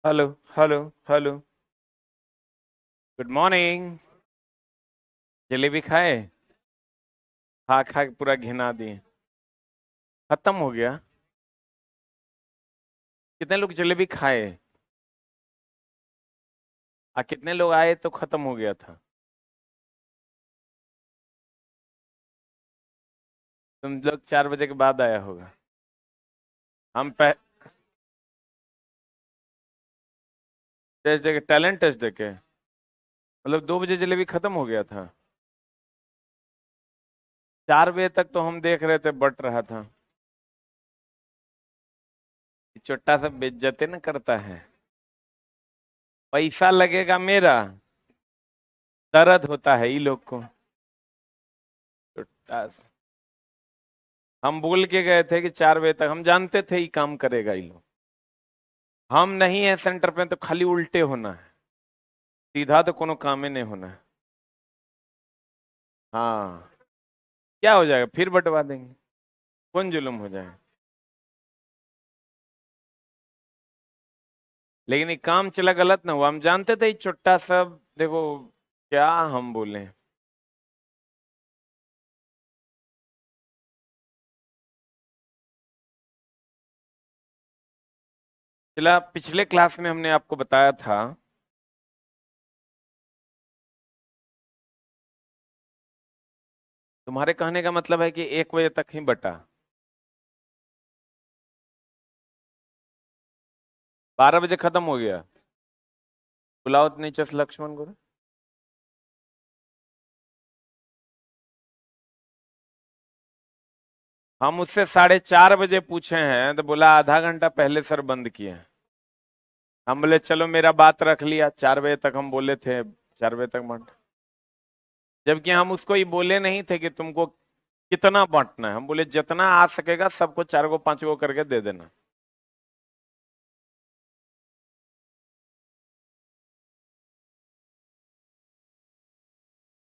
Hello hello hello. Good morning. Jalebi खाए? खा खा के पूरा घिना दिए। खत्म हो गया। कितने लोग जलेबी खाए? कितने लोग आए तो खत्म हो गया था? तुम लोग 4 बजे के बाद आया होगा। हम टेस्ट देके, टैलेंट टेस्ट देके, मतलब 2 बजे जलेबी खत्म हो गया था। 4 बजे तक तो हम देख रहे थे, बट रहा था। छोटा सा बेइज्जती न करता है। पैसा लगेगा मेरा। दर्द होता है ये लोग को। छोटा सा। हम बोल के गए थे कि 4 बजे तक, हम जानते थे ये काम करेगा ये लोग। हम नहीं है सेंटर पे तो खाली उल्टे होना है। सीधा तो कोनो काम ही नहीं होना है। हाँ। क्या हो जाएगा, फिर बंटवा देंगे। कौन जुल्म हो जाए। लेकिन ये काम चला गलत ना हुआ, हम जानते थे ये छोटा सब। देखो क्या हम बोले। चला, पिछले क्लास में हमने आपको बताया था। तुम्हारे कहने का मतलब है कि 1 बजे तक ही बटा। 12 बजे खत्म हो गया। बुलाओ तो नीचे से लक्ष्मण को। हम उससे 4:30 बजे पूछे हैं तो बोला आधा घंटा पहले सर बंद किए हैं। हम बोले चलो, मेरा बात रख लिया, 4 बजे तक हम बोले थे। 4 बजे तक बांट। जबकि हम उसको ये बोले नहीं थे कि तुमको कितना बांटना है। हम बोले जितना आ सकेगा सबको 4 गो 5 गो करके दे देना।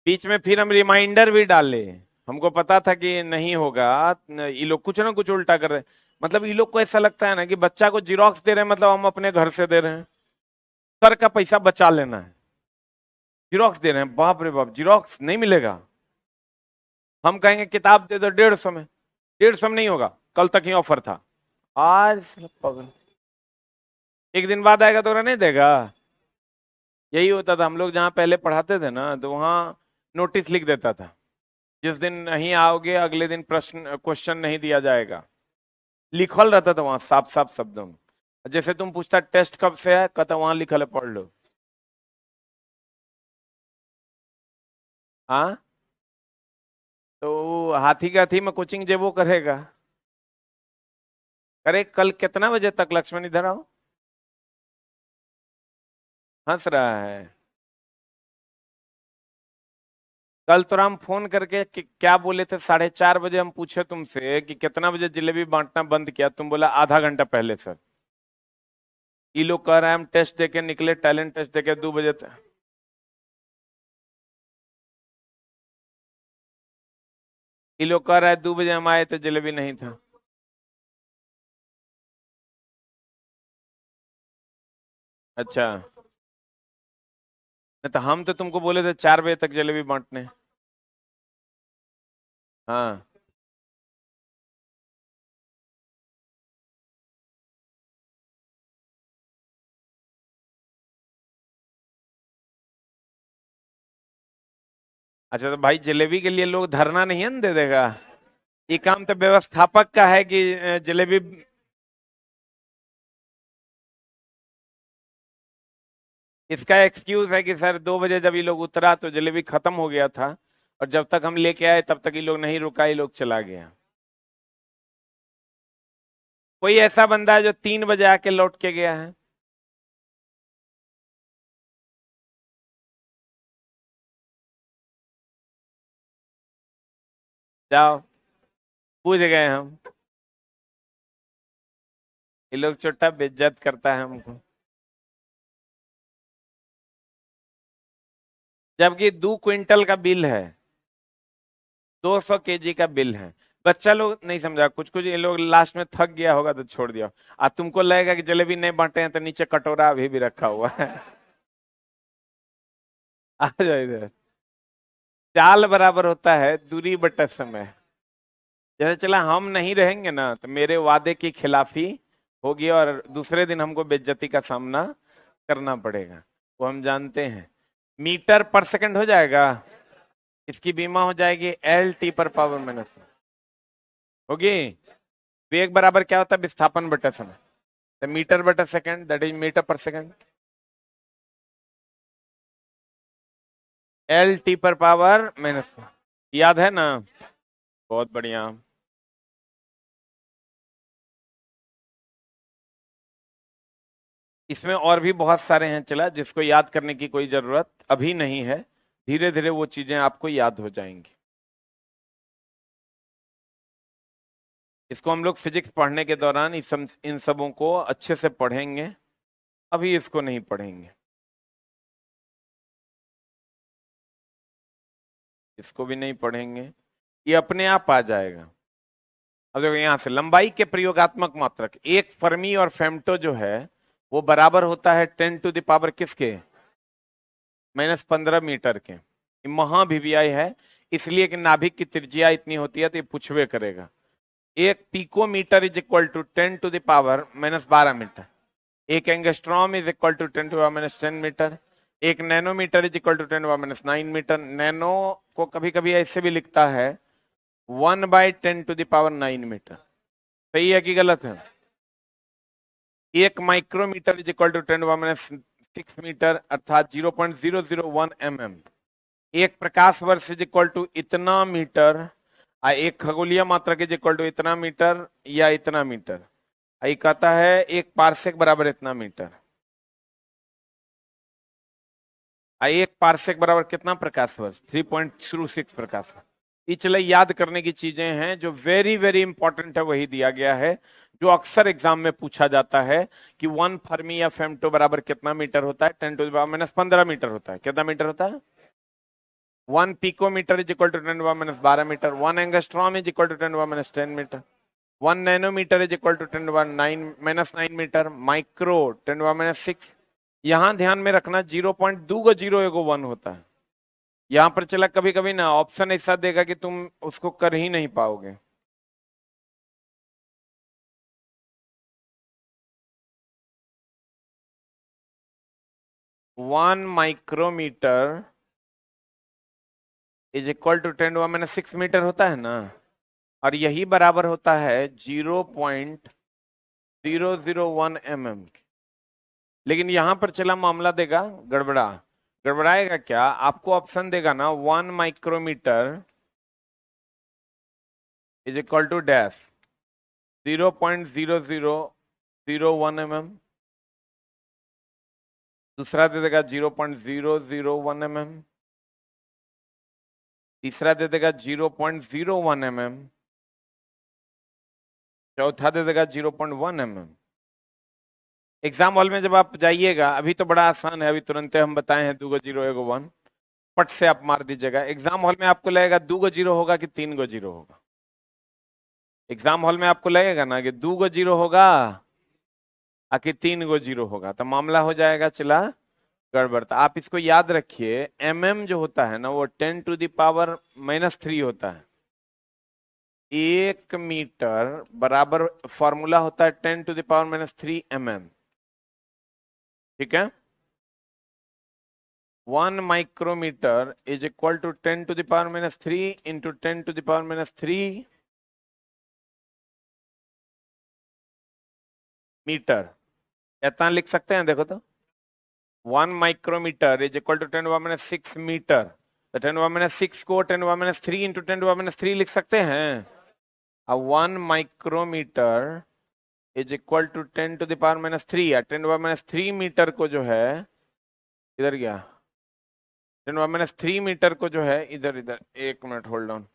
बीच में फिर हम रिमाइंडर भी डाले। हमको पता था कि नहीं होगा। ये लोग कुछ ना कुछ उल्टा कर रहे हैं। मतलब ये लोग को ऐसा लगता है ना कि बच्चा को जिरोक्स दे रहे हैं, मतलब हम अपने घर से दे रहे हैं। सर का पैसा बचा लेना है। जिरोक्स दे रहे हैं, बाप रे बाप, जिरोक्स नहीं मिलेगा। हम कहेंगे किताब दे दो 150 में। 150 में नहीं होगा, कल तक ही ऑफर था। आज साला पागल। एक दिन बाद आएगा तो नहीं देगा। यही होता था, हम लोग जहाँ पहले पढ़ाते थे ना तो वहाँ नोटिस लिख देता था, जिस दिन नहीं आओगे अगले दिन प्रश्न क्वेश्चन नहीं दिया जाएगा। लिखल रहता था वहां साफ साफ शब्दों में। जैसे तुम पूछता टेस्ट कब से है, कहता वहां लिखल है पढ़ लो। हाँ। तो हाथी का हाथी में कोचिंग जेबो करेगा। अरे कल कितना बजे तक लक्ष्मण इधर आओ। हंस रहा है। कल तो हम फोन करके क्या बोले थे, 4:30 बजे हम पूछे तुमसे कि कितना बजे जलेबी बांटना बंद किया, तुम बोला आधा घंटा पहले सर। ये लोग कह रहे हैं हम टेस्ट देके निकले, टैलेंट टेस्ट देके 2 बजे तक। ये लोग कह रहे हैं 2 बजे हम आए थे जलेबी नहीं था। अच्छा। नहीं तो हम तो तुमको बोले थे 4 बजे तक जलेबी बांटने। हाँ। अच्छा तो भाई जलेबी के लिए लोग धरना नहीं है न दे देगा। ये काम तो व्यवस्थापक का है कि जलेबी। इसका एक्सक्यूज है कि सर 2 बजे जब ये लोग उतरा तो जलेबी खत्म हो गया था, और जब तक हम लेके आए तब तक ये लोग नहीं रुका, ये लोग चला गया। कोई ऐसा बंदा है जो 3 बजे आके लौट के गया है? जाओ। पूछ गए हम। ये लोग छोटा बेइज्जत करता है हमको। जबकि 2 क्विंटल का बिल है। 200 केजी का बिल है। बच्चा लोग नहीं समझा, कुछ कुछ ये लोग लास्ट में थक गया होगा तो छोड़ दिया। तुमको लगेगा कि जलेबी नहीं बांटे हैं तो नीचे कटोरा अभी भी रखा हुआ है। आ जाओ इधर। चाल बराबर होता है दूरी बटा समय। जैसे चला हम नहीं रहेंगे ना तो मेरे वादे की खिलाफी होगी और दूसरे दिन हमको बेइज्जती का सामना करना पड़ेगा। वो हम जानते हैं। मीटर पर सेकंड हो जाएगा। इसकी बीमा हो जाएगी L T/−। होगी। वेग बराबर क्या होता है, विस्थापन बटा समय। तो मीटर बटा सेकंड, दैट इज मीटर पर सेकंड। L T/−। याद है ना। बहुत बढ़िया। इसमें और भी बहुत सारे हैं, चला जिसको याद करने की कोई जरूरत अभी नहीं है। धीरे धीरे वो चीजें आपको याद हो जाएंगी। इसको हम लोग फिजिक्स पढ़ने के दौरान इन सबों को अच्छे से पढ़ेंगे। अभी इसको नहीं पढ़ेंगे। इसको भी नहीं पढ़ेंगे। ये अपने आप आ जाएगा। अब देखो यहां से लंबाई के प्रयोगात्मक मात्रक एक फर्मी और फेम्टो जो है वो बराबर होता है 10 टू द पावर किसके, -15 मीटर के। ये महाभिव्याय है। इसलिए कि नाभिक की त्रिज्या इतनी होती है तो ये पूछवे करेगा। एक picometre is equal to 10 to the power -12 metre. एक angstrom is equal to 10 to the power -10 metre. एक nanometre is equal to 10 to the power -9 metre. Nano को कभी कभी ऐसे भी लिखता है 1/10 टू द पावर 9 मीटर। सही है कि गलत है। एक micrometre is equal to 10 to the power -6 metre अर्थात 0.001 mm। एक प्रकाश वर्ष इज इक्वल टू इतना मीटर। एक खगोलीय मात्रक इज इक्वल टू इतना मीटर या इतना मीटर। ये कहता है एक पारसेक बराबर इतना मीटर। एक पारसेक बराबर कितना प्रकाश वर्ष, 3.06 प्रकाश वर्ष। ये चले याद करने की चीजें हैं जो वेरी वेरी इंपॉर्टेंट है, वही दिया गया है जो अक्सर एग्जाम में पूछा जाता है कि 1 फर्मी या फेम्टो बराबर कितना मीटर होता है। 10 टू द पावर -15 मीटर होता है। कितना मीटर होता है। 1 picometre is equal to 10 to the power -12 metre. 1 angstrom is equal to 10 to the power -10 metre. 1 nanometre is equal to 10 to the power -9 metre. Micro 10 to the power -6। यहां ध्यान में रखना 0.2 एगो 1 होता है। यहां पर चला कभी कभी ना ऑप्शन ऐसा देगा कि तुम उसको कर ही नहीं पाओगे। One micrometre is equal to 10 to the power -6 metre होता है ना। और यही बराबर होता है 0.001 mm। लेकिन यहां पर चला मामला देगा गड़बड़ाएगा क्या, आपको ऑप्शन देगा ना 1 micrometre is equal to dash 0.0001 mm। दूसरा दे देगा 0.001 mm। तीसरा दे देगा 0.01 mm। चौथा दे देगा 0.1 mm। एग्जाम हॉल में जब आप जाइएगा, अभी तो बड़ा आसान है, अभी तुरंत हम बताए हैं 2 गो 0 1 गो 1, पट से आप मार दीजिएगा। एग्जाम हॉल में आपको लगेगा 2 गो 0 होगा कि 3 गो 0 होगा। एग्जाम हॉल में आपको लगेगा ना कि 2 गो 0 होगा कि 3 गो 0 होगा, तो मामला हो जाएगा चला गड़बड़। तो आप इसको याद रखिए, जो होता है ना वो 10 टू द पावर -3 होता है। 1 मीटर बराबर फॉर्मूला होता है 10 टू द पावर -3 mm। ठीक है। 1 micrometre is equal to 10 to the power -3 into 10 to the power metre. इतना लिख सकते हैं, देखो तो। 1 micrometre is equal to 10 to the power metre. तो 10 टू द पावर-6 को 10 to the power into 10 to the power लिख सकते हैं। अब 1 micrometre is equal to 10 to the power या 10 टू द पावर-3 मीटर को जो है इधर गया। 10 टू द पावर-3 मीटर को जो है इधर इधर, 1 minute hold on.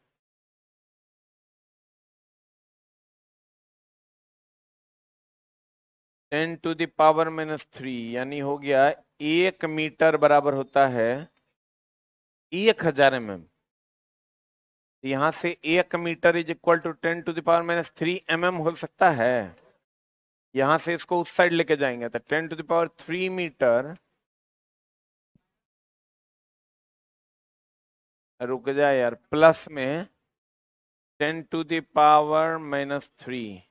10 to the power यानी हो गया 1 मीटर बराबर होता है 1000 mm। यहां से 1 मीटर इज इक्वल टू 10⁻³ हो सकता है। यहां से इसको उस साइड लेके जाएंगे तो 10⁻³ रुक जाए यार, प्लस में 10⁻³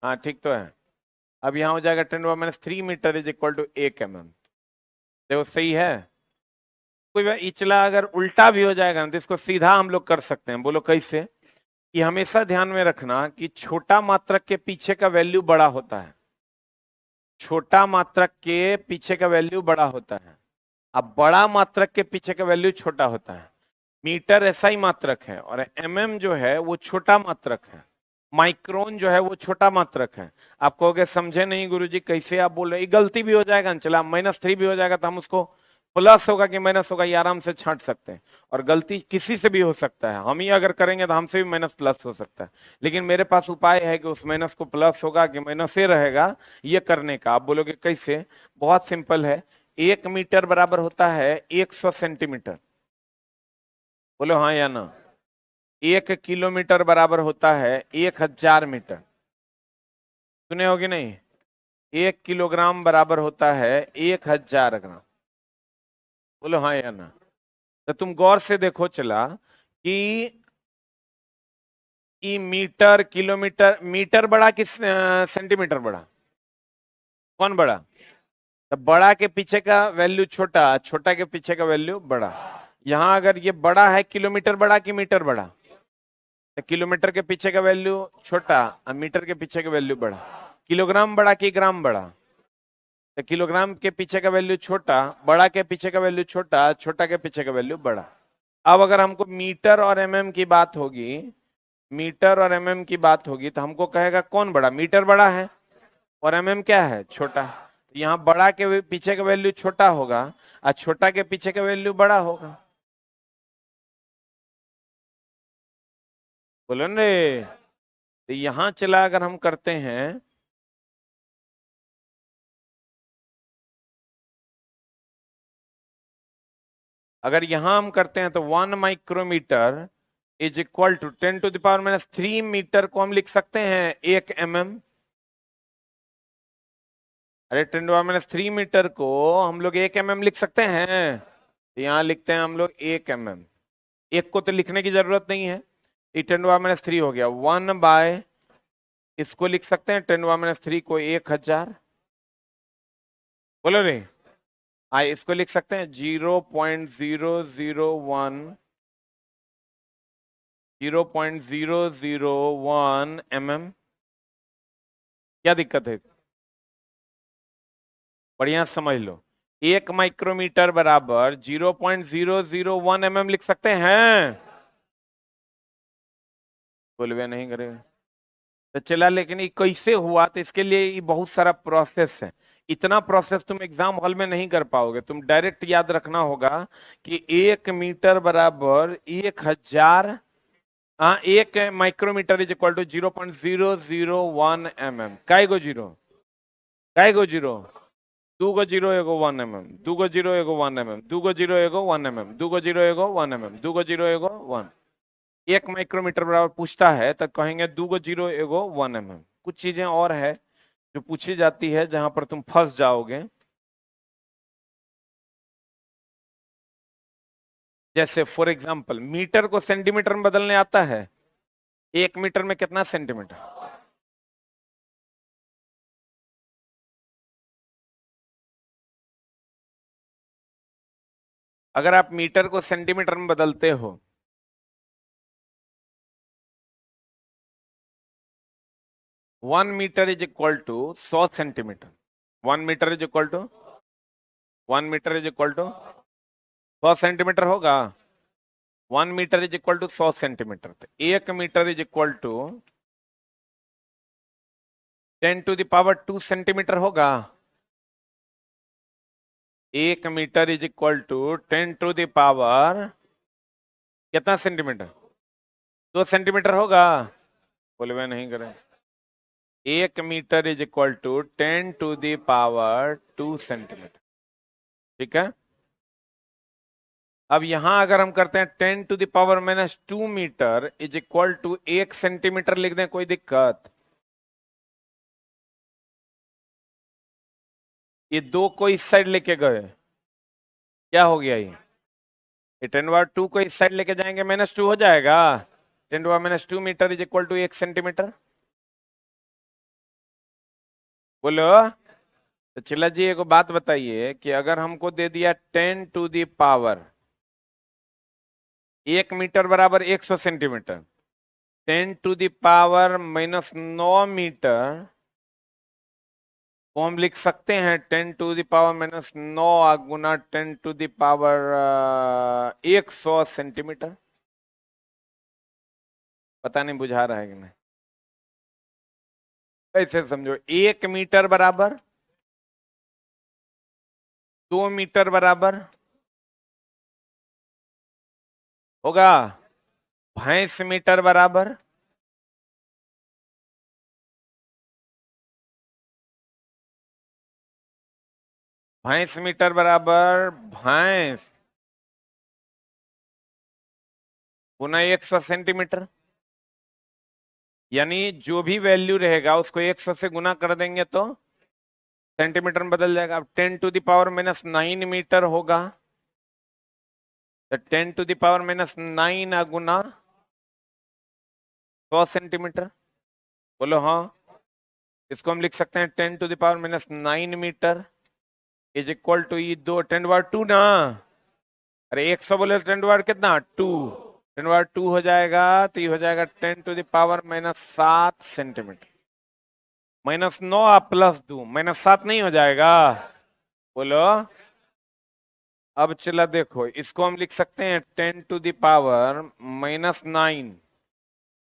हाँ ठीक तो है। अब यहां हो जाएगा 10⁻³ इज इक्वल टू 1 mm। देखो सही है। कोई बात इचला अगर उल्टा भी हो जाएगा ना तो इसको सीधा हम लोग कर सकते हैं। बोलो कैसे? कि हमेशा ध्यान में रखना कि छोटा मात्रक के पीछे का वैल्यू बड़ा होता है। छोटा मात्रक के पीछे का वैल्यू बड़ा होता है। अब बड़ा मात्रक के पीछे का वैल्यू छोटा होता है। मीटर ऐसा ही मात्रक है और जो है वो छोटा मात्रक है। माइक्रोन जो है वो छोटा मात्रक है। आप कहोगे समझे नहीं गुरुजी, कैसे आप बोल रहे? गलती भी हो जाएगा ना, चला -3 भी हो जाएगा तो हम उसको प्लस होगा कि माइनस होगा ये आराम से छांट सकते हैं। और गलती किसी से भी हो सकता है, हम ही अगर करेंगे तो हमसे भी माइनस प्लस हो सकता है। लेकिन मेरे पास उपाय है कि उस माइनस को प्लस होगा कि माइनस से रहेगा ये करने का। आप बोलोगे कैसे? बहुत सिंपल है। 1 मीटर बराबर होता है 100 सेंटीमीटर। बोलो हाँ या ना। 1 किलोमीटर बराबर होता है 1000 मीटर। सुने होगी नहीं? 1 किलोग्राम बराबर होता है 1000 ग्राम। बोलो हाँ या ना। तो तुम गौर से देखो चला कि मीटर किलोमीटर, मीटर बड़ा कि सेंटीमीटर बड़ा? कौन बड़ा? तो बड़ा के पीछे का वैल्यू छोटा, छोटा के पीछे का वैल्यू बड़ा। यहां अगर ये बड़ा है, किलोमीटर बड़ा कि मीटर बड़ा? तो किलोमीटर के पीछे का वैल्यू छोटा और मीटर के पीछे का वैल्यू बड़ा। किलोग्राम बड़ा कि ग्राम बड़ा? तो किलोग्राम के पीछे का वैल्यू छोटा, बड़ा के पीछे का वैल्यू छोटा, छोटा के पीछे का वैल्यू बड़ा। अब अगर हमको मीटर और की बात होगी, मीटर और की बात होगी तो हमको कहेगा कौन बड़ा? मीटर बड़ा है और क्या है? छोटा। तो यहाँ बड़ा के पीछे का वैल्यू छोटा होगा और छोटा के पीछे का वैल्यू बड़ा होगा। बोलो ने। तो यहां चला अगर हम करते हैं, अगर यहां हम करते हैं तो 1 micrometre is equal to 10⁻³ metre को हम लिख सकते हैं 1 mm। अरे 10⁻³ मीटर को हम लोग 1 mm लिख सकते हैं। तो यहाँ लिखते हैं हम लोग 1 mm। एक को तो लिखने की जरूरत नहीं है, ये 10⁻³ हो गया 1/, इसको लिख सकते हैं 10⁻³ को 1000। बोलो रे। इसको लिख सकते हैं 0.001 क्या दिक्कत है? बढ़िया समझ लो। 1 माइक्रोमीटर बराबर 0.001 लिख सकते हैं। बोलवे नहीं करे तो चला, लेकिन ये कैसे हुआ? तो इसके लिए ये बहुत सारा प्रोसेस है। इतना प्रोसेस तुम एग्जाम हॉल में नहीं कर पाओगे। तुम डायरेक्ट याद रखना होगा कि 1 मीटर बराबर 1000, हाँ 1 माइक्रोमीटर इज इक्वल टू 0.001 काय गो जीरो, काय गो जीरो, दू गो जीरो एगो 1 mm, दू गो जीरो एगो 1 mm, दू गो जीरो एगो 1 mm, दू गो जीरो एगो 1 mm, दू गो जीरो एगो 1। 1 माइक्रोमीटर बराबर पूछता है तो कहेंगे 2 जीरो एगो 1 mm। कुछ चीजें और है जो पूछी जाती है जहां पर तुम फंस जाओगे। जैसे फॉर एग्जाम्पल मीटर को सेंटीमीटर में बदलने आता है। 1 मीटर में कितना सेंटीमीटर? अगर आप मीटर को सेंटीमीटर में बदलते हो, 1 metre is equal to 100 centimetre. 1 metre is equal to 1 metre is equal to 100 centimetre होगा। 1 metre is equal to 100 centimetre. तो 1 metre is equal to 10⁻² centimetre होगा। 1 मीटर इज इक्वल टू 10⁻, कितना सेंटीमीटर? 2 सेंटीमीटर होगा। बोलवे नहीं करें। 1 metre is equal to 10⁻² centimetre. ठीक है। अब यहां अगर हम करते हैं 10⁻⁻² इज इक्वल टू 1 सेंटीमीटर लिख दें, कोई दिक्कत? ये दो को इस साइड लेके गए, क्या हो गया ये 10⁻² को इस साइड लेके जाएंगे -2 हो जाएगा। 10⁻² metre is equal to 1 centimetre. बोलो। तो चिल्ला जी एक बात बताइए कि अगर हमको दे दिया 10⁻, 1 मीटर बराबर 100 सेंटीमीटर, 10⁻⁻9 मीटर को हम लिख सकते हैं 10⁻⁻9 गुना 10⁻100 सेंटीमीटर। पता नहीं बुझा रहा है कि नहीं? ऐसे समझो, 1 मीटर बराबर 2 मीटर बराबर होगा भैंस मीटर बराबर भैंस मीटर बराबर भैंस गुना 100 सेंटीमीटर। यानी जो भी वैल्यू रहेगा उसको 100 से गुना कर देंगे तो सेंटीमीटर में बदल जाएगा। अब 10⁻⁻9 मीटर होगा, तो 10⁻⁻9 गुना 100 सेंटीमीटर। बोलो हाँ। इसको हम लिख सकते हैं 10⁻⁻9 मीटर इज इक्वल टू ये दो 10⁻2 ना। अरे 100 बोले तो 10⁻2 कितना 2, 10⁻2 हो जाएगा, तो ये हो जाएगा 10⁻⁻7 सेंटीमीटर। -9 +2 -7 नहीं हो जाएगा? बोलो। अब चला देखो, इसको हम लिख सकते हैं 10⁻⁻9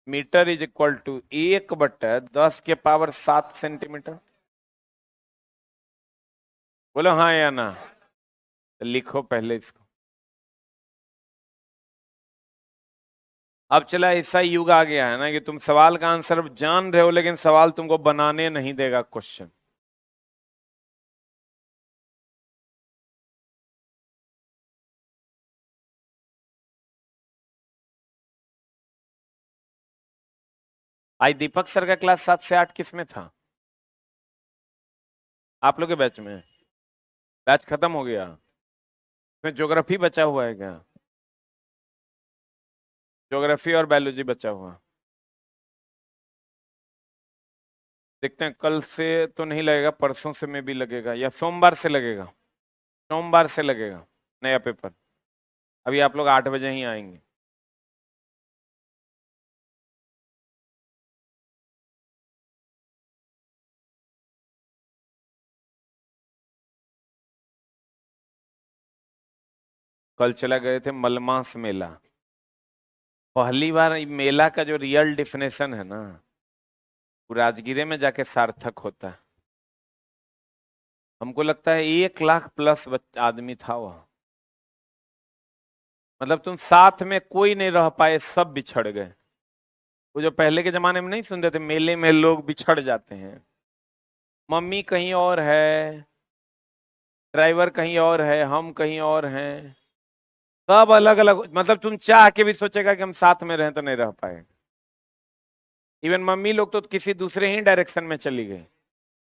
metre is equal to 1/10⁻7 centimetre. बोलो हाँ या ना? तो लिखो पहले इसको। अब चला ऐसा युग आ गया है ना कि तुम सवाल का आंसर जान रहे हो लेकिन सवाल तुमको बनाने नहीं देगा क्वेश्चन। आज दीपक सर का क्लास 7 से 8 किस में था? आप लोग के बैच में? बैच खत्म हो गया? इसमें ज्योग्राफी बचा हुआ है क्या? ज्योग्राफी और बायोलॉजी बचा हुआ? देखते हैं, कल से तो नहीं लगेगा, परसों से में भी लगेगा या सोमवार से लगेगा। सोमवार से लगेगा नया पेपर। अभी आप लोग 8 बजे ही आएंगे। कल चला गए थे मलमास मेला। पहली बार मेला का जो रियल डिफिनेशन है ना, वो राजगीर में जाके सार्थक होता है। हमको लगता है 1 लाख प्लस आदमी था वहां। मतलब तुम साथ में कोई नहीं रह पाए, सब बिछड़ गए। वो जो पहले के जमाने में नहीं सुनते थे, मेले में लोग बिछड़ जाते हैं, मम्मी कहीं और है, ड्राइवर कहीं और है, हम कहीं और हैं, सब अलग अलग। मतलब तुम चाह के भी सोचेगा कि हम साथ में रहें तो नहीं रह पाए। इवन मम्मी लोग तो किसी दूसरे ही डायरेक्शन में चली गई।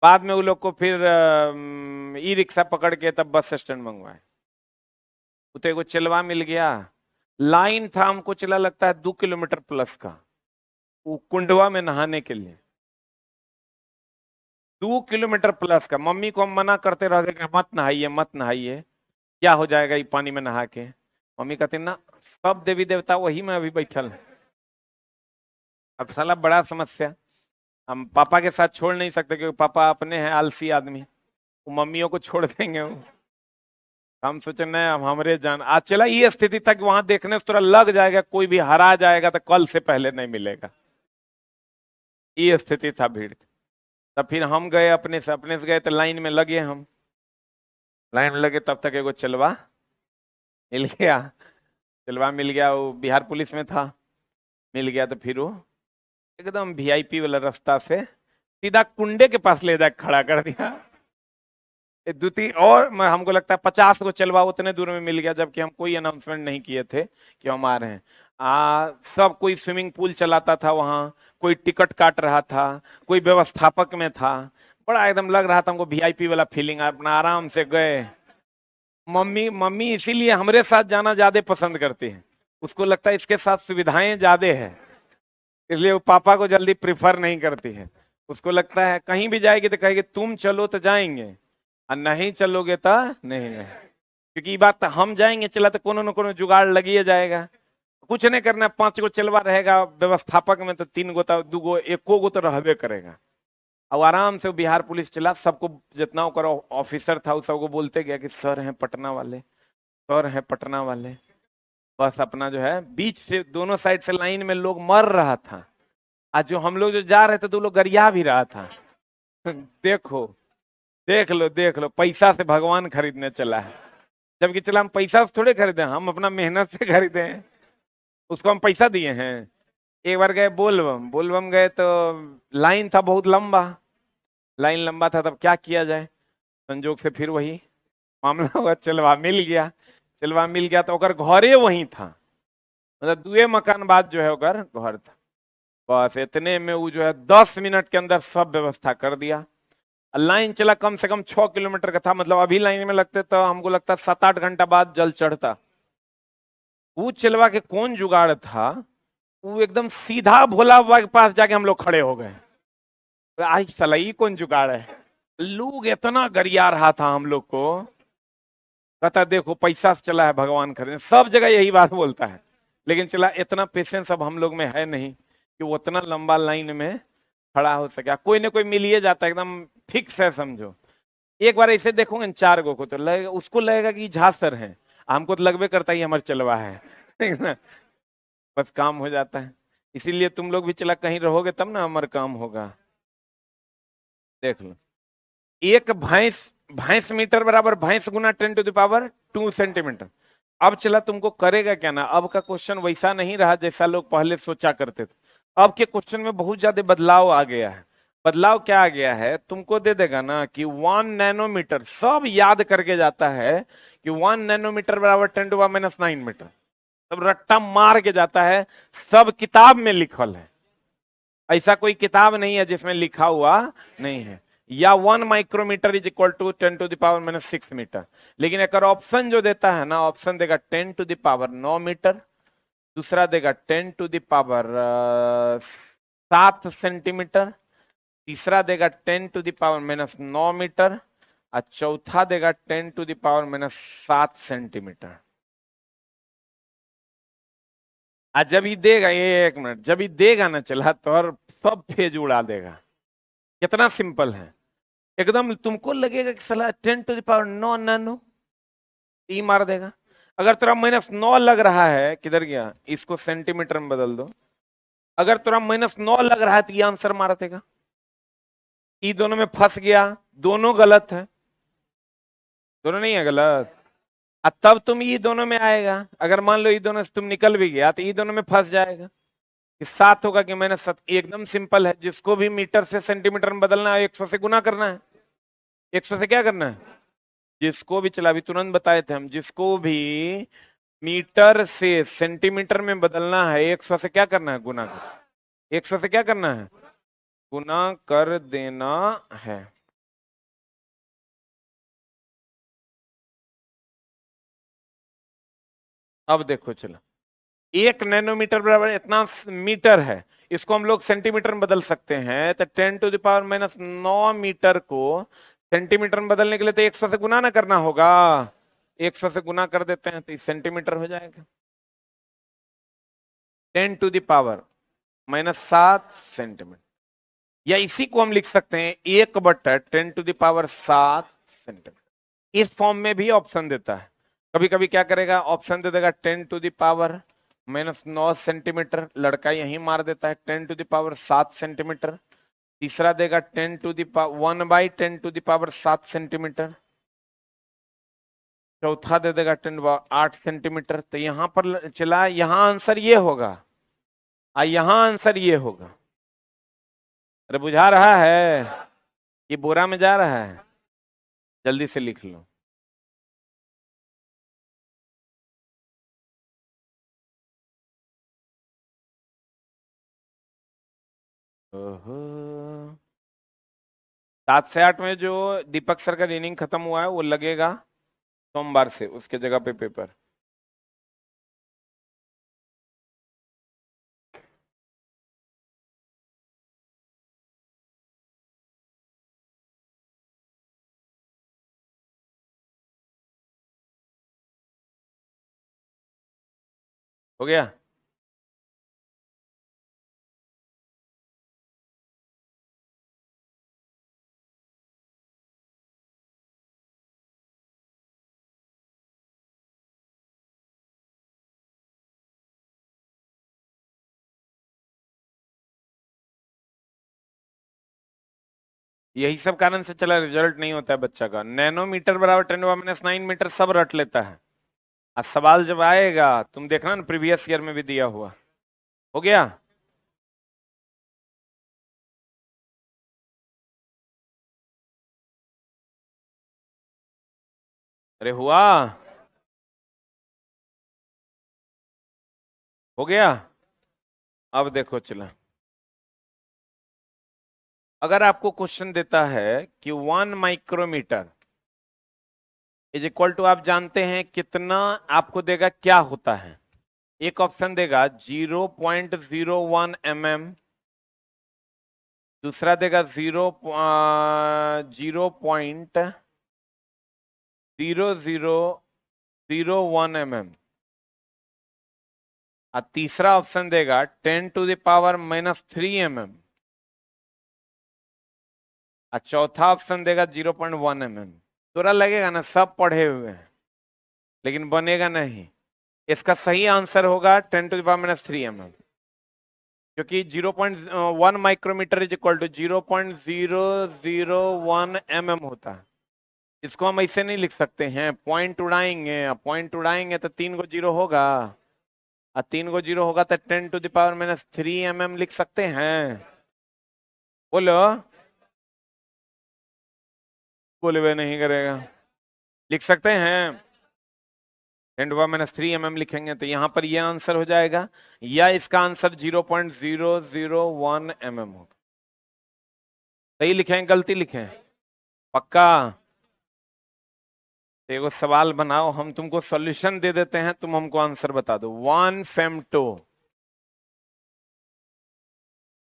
बाद में वो लोग को फिर ई रिक्शा पकड़ के तब बस स्टैंड मंगवाए। उते को चलवा मिल गया। लाइन था, हमको चला लगता है 2 किलोमीटर प्लस का, वो कुंडवा में नहाने के लिए। 2 किलोमीटर प्लस का। मम्मी को हम मना करते रह गए कि मत नहाइए मत नहाइए, क्या हो जाएगा ये पानी में नहा के। मम्मी कहती ना, सब देवी देवता वही में अभी बैठल है। अब साला बड़ा समस्या। हम पापा के साथ छोड़ नहीं सकते क्योंकि पापा अपने हैं आलसी आदमी, वो मम्मियों को छोड़ देंगे वो। हम सोचे नहीं, हम हमरे जान। आज चला ये स्थिति था कि वहां देखने से थोड़ा लग जाएगा, कोई भी हरा जाएगा तो कल से पहले नहीं मिलेगा। ये स्थिति था भीड़। तब फिर हम गए अपने से गए तो लाइन में लगे हम। लाइन में लगे तब तक एगो चलवा मिल गया। चलवा मिल गया, वो बिहार पुलिस में था। मिल गया तो फिर वो एकदम वीआईपी वाला रास्ता से सीधा कुंडे के पास ले जाकर खड़ा कर दिया। द्वितीय और हमको लगता है 50 को चलवा उतने दूर में मिल गया, जबकि हम कोई अनाउंसमेंट नहीं किए थे कि हम आ रहे हैं। सब कोई स्विमिंग पूल चलाता था वहां, कोई टिकट काट रहा था, कोई व्यवस्थापक में था। बड़ा एकदम लग रहा था हमको वीआईपी वाला फीलिंग, अपना आराम से गए। मम्मी मम्मी इसीलिए हमारे साथ जाना ज्यादा पसंद करती है, उसको लगता है इसके साथ सुविधाएं ज्यादा है, इसलिए वो पापा को जल्दी प्रिफर नहीं करती है। उसको लगता है कहीं भी जाएगी तो कहेगी तुम चलो तो जाएंगे, और नहीं चलोगे तो नहीं नहीं। क्योंकि ये बात तो हम जाएंगे चला तो कोनो न कोनो जुगाड़ लगिए जाएगा। कुछ नहीं करना, 5 गो चलवा रहेगा व्यवस्थापक में तो 3 गो तो 2 गो 1 गो तो रहबे करेगा। अब आराम से वो बिहार पुलिस चला, सबको जितना ओकर ऑफिसर था उस सबको बोलते गया कि सर हैं पटना वाले, सर हैं पटना वाले। बस अपना जो है बीच से दोनों साइड से लाइन में लोग मर रहा था, आज जो हम लोग जो जा रहे थे तो लोग गरिया भी रहा था। देखो, देख लो पैसा से भगवान खरीदने चला है, जबकि चला हम पैसा से थोड़े खरीदे, हम अपना मेहनत से खरीदे हैं, उसको हम पैसा दिए हैं। एक बार गए बोलबम, बोलबम गए तो लाइन था बहुत लंबा, लाइन लंबा था, तब क्या किया जाए, संजोग से फिर वही मामला हुआ, चलवा मिल गया। चलवा मिल गया तो ओकर घरे वहीं था, मतलब 2 मकान बाद जो है ओकर घर था। बस इतने में वो जो है 10 मिनट के अंदर सब व्यवस्था कर दिया। लाइन चला कम से कम 6 किलोमीटर का था, मतलब अभी लाइन में लगते तो हमको लगता 7-8 घंटा बाद जल चढ़ता। वो चलवा के कौन जुगाड़ था, वो एकदम सीधा भोला बाबा के पास जाके हम लोग खड़े हो गए। आज सलाई कौन जुगाड़ है, लोग इतना गरिया रहा था हम लोग को, कहता देखो पैसा से चला है भगवान खरीदने, सब जगह यही बात बोलता है। लेकिन चला इतना पेशेंस अब हम लोग में है नहीं कि वो उतना लंबा लाइन में खड़ा हो सके, कोई ना कोई मिल ही जाता है, एकदम फिक्स है समझो। एक बार ऐसे देखोगे 4 गो को तो लगेगा, उसको लगेगा कि झांसर है, हमको तो लगभग करता ही हमारे चलवा है, ठीक ना। बस काम हो जाता है। इसीलिए तुम लोग भी चला कहीं रहोगे तब ना हमारा काम होगा। देख लो, एक भैंस, भैंस मीटर बराबर भैंस गुना 10⁻²cm। अब चला तुमको करेगा क्या ना, अब का क्वेश्चन वैसा नहीं रहा जैसा लोग पहले सोचा करते थे। अब के क्वेश्चन में बहुत ज्यादा बदलाव आ गया है। बदलाव क्या आ गया है, तुमको दे देगा ना कि 1 नैनोमीटर, सब याद करके जाता है कि 1 नैनोमीटर बराबर 10⁻⁹ सब रट्टा मार के जाता है, सब किताब में लिखल है। ऐसा कोई किताब नहीं है जिसमें लिखा हुआ नहीं है, या 1 माइक्रोमीटर इज इक्वल टू 10⁻⁶ लेकिन एक ऑप्शन जो देता है ना, ऑप्शन देगा 10⁻⁹ दूसरा देगा 10⁻⁷ तीसरा देगा 10⁻⁻⁹ और चौथा देगा 10⁻⁷ आज जब ही देगा, 1 मिनट, जब ही देगा ना चला तो और सब फेज उड़ा देगा। कितना सिंपल है एकदम, तुमको लगेगा कि साला 10⁹ नैनो ई मार देगा। अगर तेरा -9 लग रहा है, किधर गया, इसको सेंटीमीटर में बदल दो। अगर तेरा -9 लग रहा है तो ये आंसर मार देगा। ई दोनों में फंस गया, दोनों गलत है, दोनों नहीं है गलत। तब तुम ई दोनों में आएगा, अगर मान लो ई दोनों से तुम निकल भी गया तो ई दोनों में फंस जाएगा कि 7 होगा कि -7। एकदम सिंपल है, जिसको भी मीटर से सेंटीमीटर में बदलना है 100 से गुना करना है। 100 से क्या करना है, जिसको भी, चला अभी तुरंत बताए थे हम, जिसको भी मीटर से सेंटीमीटर में बदलना है 100 से क्या करना है, गुना कर। 100 से क्या करना है, गुना कर देना है। अब देखो चलो, 1 नैनोमीटर बराबर इतना मीटर है, इसको हम लोग सेंटीमीटर में बदल सकते हैं, तो 10⁻⁹ मीटर को सेंटीमीटर में बदलने के लिए तो 100 से गुना ना करना होगा। 100 से गुना कर देते हैं तो सेंटीमीटर हो जाएगा। 10⁻⁷ सेंटीमीटर, या इसी को हम लिख सकते हैं 1/10⁻⁷ सेंटीमीटर। इस फॉर्म में भी ऑप्शन देता है, कभी कभी क्या करेगा, ऑप्शन दे देगा 10⁻⁻⁹ सेंटीमीटर, लड़का यही मार देता है 10⁻⁷ सेंटीमीटर। तीसरा देगा 1/10⁻⁷ सेंटीमीटर। चौथा दे देगा 10⁻8 सेंटीमीटर। तो यहां पर चला, यहां आंसर ये होगा, यहां आंसर ये होगा। अरे बुझा रहा है, ये बोरा में जा रहा है। जल्दी से लिख लो। ओहो। 7 से 8 में जो दीपक सर का रीडिंग खत्म हुआ है वो लगेगा सोमवार से उसके जगह पे पेपर। हो गया। यही सब कारण से चला रिजल्ट नहीं होता है बच्चा का। नैनोमीटर बराबर 10⁻⁹ सब रट लेता है। आज सवाल जब आएगा तुम देखना ना, प्रीवियस ईयर में भी दिया हुआ। हो गया। अरे हुआ। हो गया। अब देखो चला, अगर आपको क्वेश्चन देता है कि 1 माइक्रोमीटर इज इक्वल टू, आप जानते हैं कितना, आपको देगा क्या होता है। एक ऑप्शन देगा 0.01 mm, दूसरा देगा 0.0001 mm, और तीसरा ऑप्शन देगा 10⁻⁻³ mm, और चौथा ऑप्शन देगा 0.1 mm। थोड़ा लगेगा ना सब पढ़े हुए हैं, लेकिन बनेगा नहीं। इसका सही आंसर होगा 10⁻³ क्योंकि 0.1 micrometre is equal to 0.001 mm होता है। इसको हम ऐसे नहीं लिख सकते हैं, पॉइंट उड़ाएंगे, पॉइंट उड़ाएंगे तो 3 को 0 होगा, और 3 को 0 होगा तो 10⁻³ mm लिख सकते हैं। बोलो। बोले वे नहीं करेगा। लिख सकते हैं 10⁻³ लिखेंगे तो यहां पर यह आंसर हो जाएगा, या इसका आंसर 0.001 होगा। सही लिखें गलती लिखें? पक्का? एगो सवाल बनाओ, हम तुमको सॉल्यूशन दे देते हैं, तुम हमको आंसर बता दो।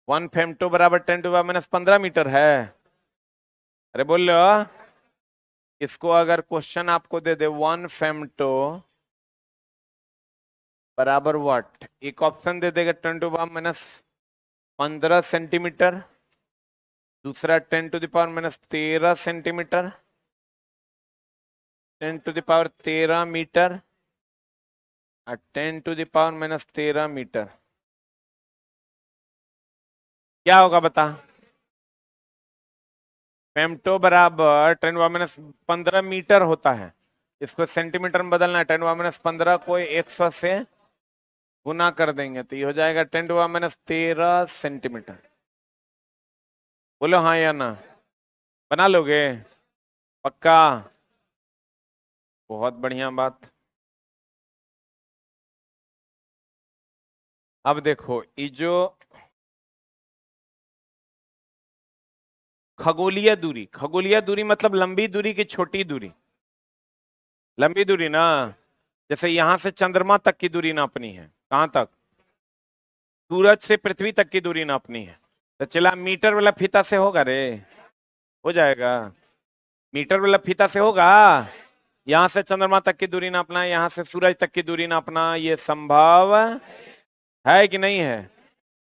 1 फेम्टो बराबर 10⁻⁻15 मीटर है। अरे बोल लो। इसको अगर क्वेश्चन आपको दे दे 1 फेम्टो बराबर व्हाट, एक ऑप्शन दे देगा 10⁻⁻15 सेंटीमीटर, दूसरा 10⁻⁻13 सेंटीमीटर, 10⁻13 मीटर, और 10⁻⁻13 मीटर, क्या होगा बता? फेम्टो बराबर 10⁻⁻15 मीटर होता है, इसको सेंटीमीटर में बदलना है। 10⁻⁻15 को 100 से गुना कर देंगे तो ये हो जाएगा 10⁻⁻13 सेंटीमीटर। बोलो हाँ या ना? बना लोगे? पक्का? बहुत बढ़िया बात। अब देखो ये जो खगोलीय दूरी मतलब लंबी दूरी की छोटी दूरी। लंबी दूरी ना, जैसे यहां से चंद्रमा तक की दूरी नापनी है, कहां तक? सूरज से पृथ्वी तक की दूरी नापनी है, तो चला मीटर वाला फीता से होगा रे। हो जाएगा। मीटर वाला फीता से होगा। यहां से चंद्रमा तक की दूरी नापना, यहां से सूरज तक की दूरी नापना, ये संभव है कि नहीं है?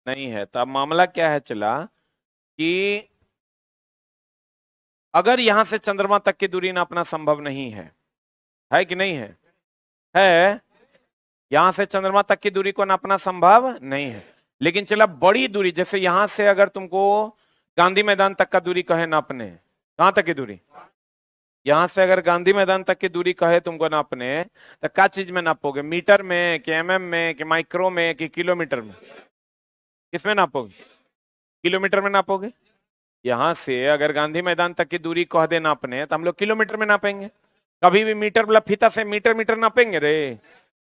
नहीं है। तो अब मामला क्या है चला कि अगर यहां से चंद्रमा तक की दूरी नापना संभव नहीं है कि नहीं है? है। यहां से चंद्रमा तक की दूरी को नापना संभव नहीं है, लेकिन चला बड़ी दूरी, जैसे यहां से अगर तुमको गांधी मैदान तक का दूरी कहे नापने, कहां तक की दूरी? यहां से अगर गांधी मैदान तक की दूरी कहे तुमको नापने, तो क्या चीज में नापोगे? मीटर में कि mm में कि माइक्रो में कि किलोमीटर में? किसमें नापोगे? किलोमीटर में नापोगे? यहां से अगर गांधी मैदान तक की दूरी कह दे नापने तो हम लोग किलोमीटर में नापेंगे। कभी भी मीटर वाला फीता से मीटर मीटर नापेंगे रे?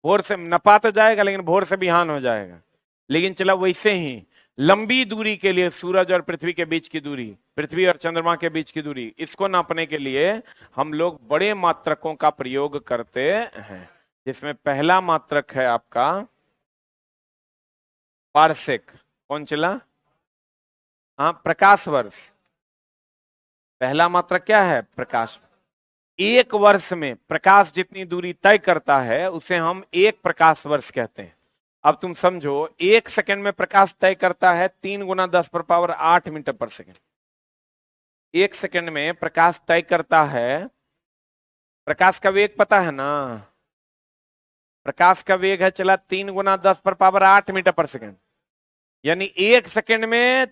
भोर से नपा तो जाएगा लेकिन भोर से बिहान हो जाएगा। लेकिन चला वैसे ही लंबी दूरी के लिए सूरज और पृथ्वी के बीच की दूरी, पृथ्वी और चंद्रमा के बीच की दूरी, इसको नापने के लिए हम लोग बड़े मात्रकों का प्रयोग करते हैं, जिसमें पहला मात्रक है आपका पारसेक। कौन चला? हाँ, प्रकाश वर्ष। पहला मात्रक क्या है? प्रकाश। एक वर्ष में प्रकाश जितनी दूरी तय करता है उसे हम एक प्रकाश वर्ष कहते हैं। अब तुम समझो, एक सेकंड में प्रकाश तय करता है 3 × 10⁻8 मीटर पर सेकंड। एक सेकंड में प्रकाश तय करता है, प्रकाश का वेग पता है ना? प्रकाश का वेग है चला 3 × 10⁻8 मीटर पर सेकंड। यानी एक सेकंड में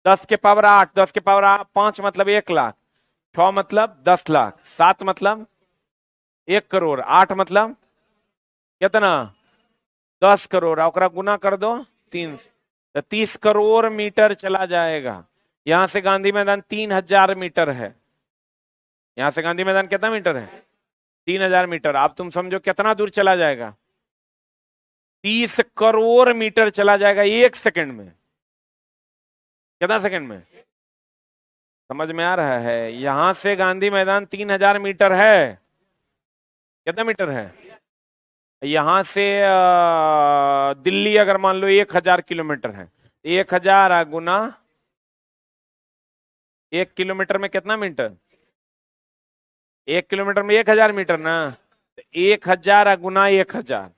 10⁻8, 10⁻5 मतलब 1 लाख, 6 मतलब 10 लाख, 7 मतलब 1 करोड़, 8 मतलब कितना? 10 करोड़। और गुना कर दो 3 तो 30 करोड़ मीटर चला जाएगा। यहां से गांधी मैदान 3000 मीटर है। यहां से गांधी मैदान कितना मीटर है? 3000 मीटर। आप तुम समझो कितना दूर चला जाएगा? 30 करोड़ मीटर चला जाएगा एक सेकंड में। कितना सेकंड में? समझ में आ रहा है? यहां से गांधी मैदान 3000 मीटर है। कितना मीटर है? यहां से दिल्ली अगर मान लो 1000 किलोमीटर है, 1000 गुना 1 किलोमीटर में कितना मीटर? 1 किलोमीटर में 1000 मीटर ना। 1000 गुना 1000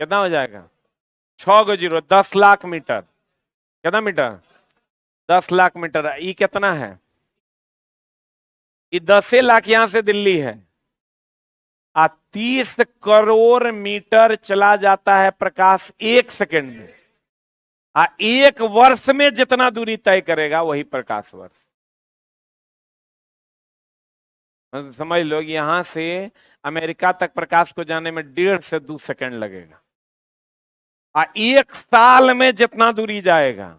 कितना हो जाएगा? 6 0 10 लाख मीटर। कितना मीटर? 10 लाख मीटर। ये कितना है? ये 10 लाख यहां से दिल्ली है। 30 करोड़ मीटर चला जाता है प्रकाश एक सेकंड में। एक वर्ष में जितना दूरी तय करेगा वही प्रकाश वर्ष। समझ लो, यहां से अमेरिका तक प्रकाश को जाने में 1.5 से 2 सेकंड लगेगा। एक साल में जितना दूरी जाएगा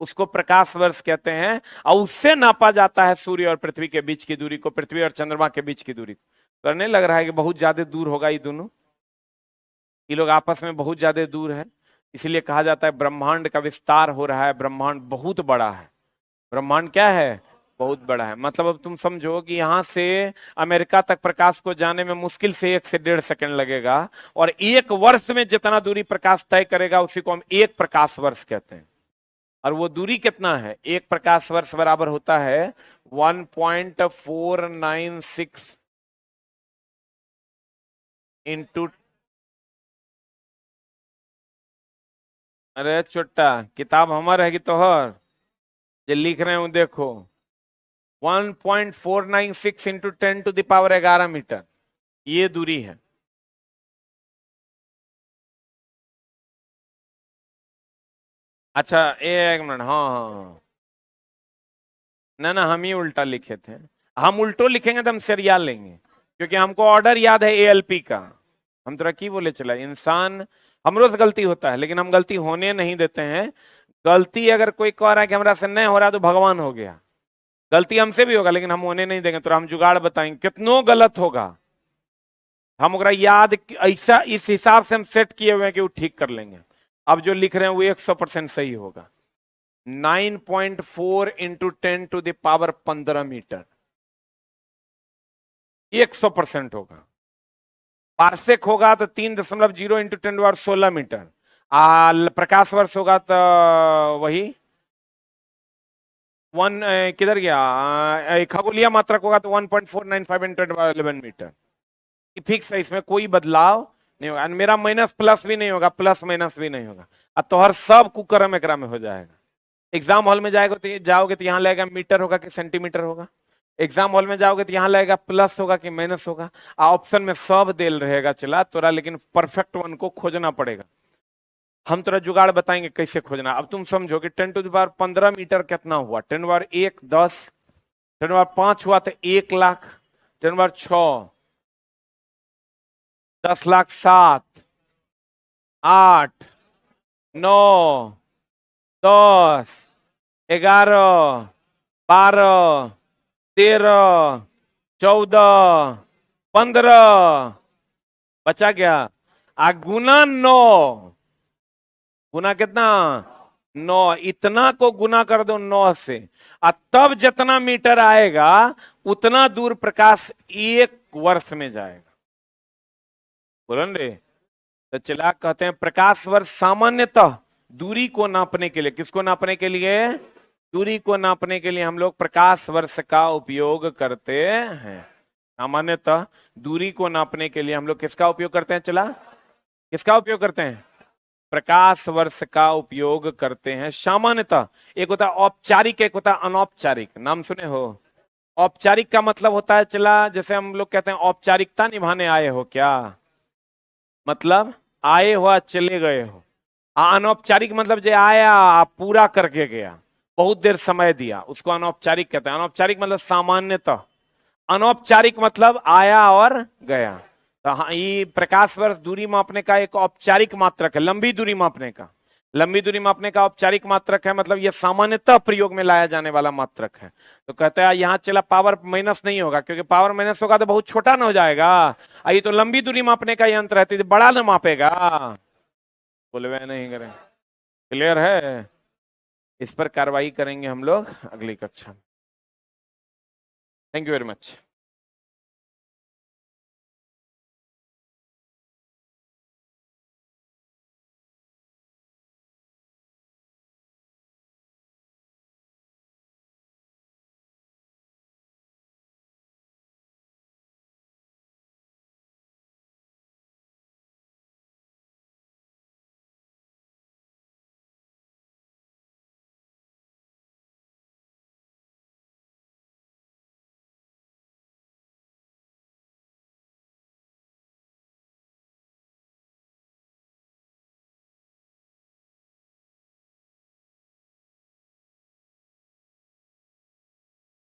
उसको प्रकाश वर्ष कहते हैं। और उससे नापा जाता है सूर्य और पृथ्वी के बीच की दूरी को, पृथ्वी और चंद्रमा के बीच की दूरी को। तो नहीं लग रहा है कि बहुत ज्यादा दूर होगा ये दोनों? ये लोग आपस में बहुत ज्यादा दूर है। इसलिए कहा जाता है ब्रह्मांड का विस्तार हो रहा है, ब्रह्मांड बहुत बड़ा है। ब्रह्मांड क्या है? बहुत बड़ा है। मतलब अब तुम समझो कि यहां से अमेरिका तक प्रकाश को जाने में मुश्किल से 1 से 1.5 सेकंड लगेगा, और एक वर्ष में जितना दूरी प्रकाश तय करेगा उसी को हम एक प्रकाश वर्ष कहते हैं। और वो दूरी कितना है? एक प्रकाश वर्ष बराबर होता है 1.496 इंटू। अरे छोटा, किताब हमार है कि तोहर? ये लिख रहे हूं देखो, 1.496 इंटू 10⁻11 मीटर ये दूरी है। अच्छा एक मिनट, हाँ हाँ हाँ। ना ना, हम ही उल्टा लिखे थे। हम उल्टो लिखेंगे तो हम सरिया लेंगे, क्योंकि हमको ऑर्डर याद है एएलपी का। हम तो की बोले चला, इंसान हमरो से गलती होता है लेकिन हम गलती होने नहीं देते हैं। गलती अगर कोई कह रहा है कि हमारा से नहीं हो रहा तो भगवान हो गया। गलती हमसे भी होगा लेकिन हम होने नहीं देंगे। तो हम जुगाड़ बताएंगे कितनों गलत होगा, हम ओकरा याद ऐसा इस हिसाब से हम सेट किए हुए हैं कि वो ठीक कर लेंगे। अब जो लिख रहे हैं वो 100% सही होगा। 9.4 इंटू 10⁻15 मीटर 100% होगा। पार्सेक होगा तो 3.0 इंटू 10⁻16 मीटर। प्रकाश वर्ष होगा तो वही वन, किधर गया, खगोलीय मात्रक होगा तो 1.495 इंटू 10⁻11 मीटर। फिक्स है, इसमें कोई बदलाव नहीं होगा। मेरा माइनस प्लस भी नहीं होगा, प्लस माइनस भी नहीं होगा। अब तो हर सब कुकरम एकरा में हो जाएगा। एग्जाम हॉल में जाओगे तो यहाँ लगेगा मीटर होगा कि सेंटीमीटर होगा। एग्जाम हॉल में जाओगे तो यहाँ लगेगा प्लस होगा कि माइनस होगा। ऑप्शन में सब देल रहेगा चला तोरा, लेकिन परफेक्ट वन को खोजना पड़ेगा। हम तोरा जुगाड़ बताएंगे कैसे खोजना। अब तुम समझो कि 10⁻15 मीटर कितना हुआ? 10⁻1 10, 10⁻5 हुआ तो 1 लाख, 10⁻6 10 लाख, 7 8 9 10 11, 12, 13, 14, 15, बचा क्या? गुना 9, गुना कितना? 9। इतना को गुना कर दो 9 से, और तब जितना मीटर आएगा उतना दूर प्रकाश 1 वर्ष में जाएगा। बोलो रे। तो चला कहते हैं प्रकाश वर्ष सामान्यतः दूरी को नापने के लिए, किसको नापने के लिए? दूरी को नापने के लिए हम लोग प्रकाश वर्ष का उपयोग करते हैं। सामान्यतः दूरी को नापने के लिए हम लोग किसका उपयोग करते हैं? चला, किसका उपयोग करते हैं? प्रकाश वर्ष का उपयोग करते हैं सामान्यतः। एक होता है औपचारिक, एक होता है अनौपचारिक। नाम सुने हो? औपचारिक का मतलब होता है, चला जैसे हम लोग कहते हैं औपचारिकता निभाने आए हो क्या, मतलब आए हो चले गए हो। अनौपचारिक मतलब जो आया पूरा करके गया, बहुत देर समय दिया, उसको अनौपचारिक कहते हैं। अनौपचारिक मतलब सामान्यतः, अनौपचारिक मतलब आया और गया। तो हाँ, ये प्रकाश वर्ष दूरी मापने का एक औपचारिक मात्रक है। लंबी दूरी मापने का, लंबी दूरी मापने का औपचारिक मात्रक है, मतलब यह सामान्यतः प्रयोग में लाया जाने वाला मात्रक है। तो कहते हैं यहाँ चला पावर माइनस नहीं होगा, क्योंकि पावर माइनस होगा तो बहुत छोटा ना हो जाएगा। ये तो लंबी दूरी मापने का यंत्र है, तो बड़ा ना मापेगा। बोले नहीं करें। क्लियर है? इस पर कार्रवाई करेंगे हम लोग अगली कक्षा में। Thank you very much.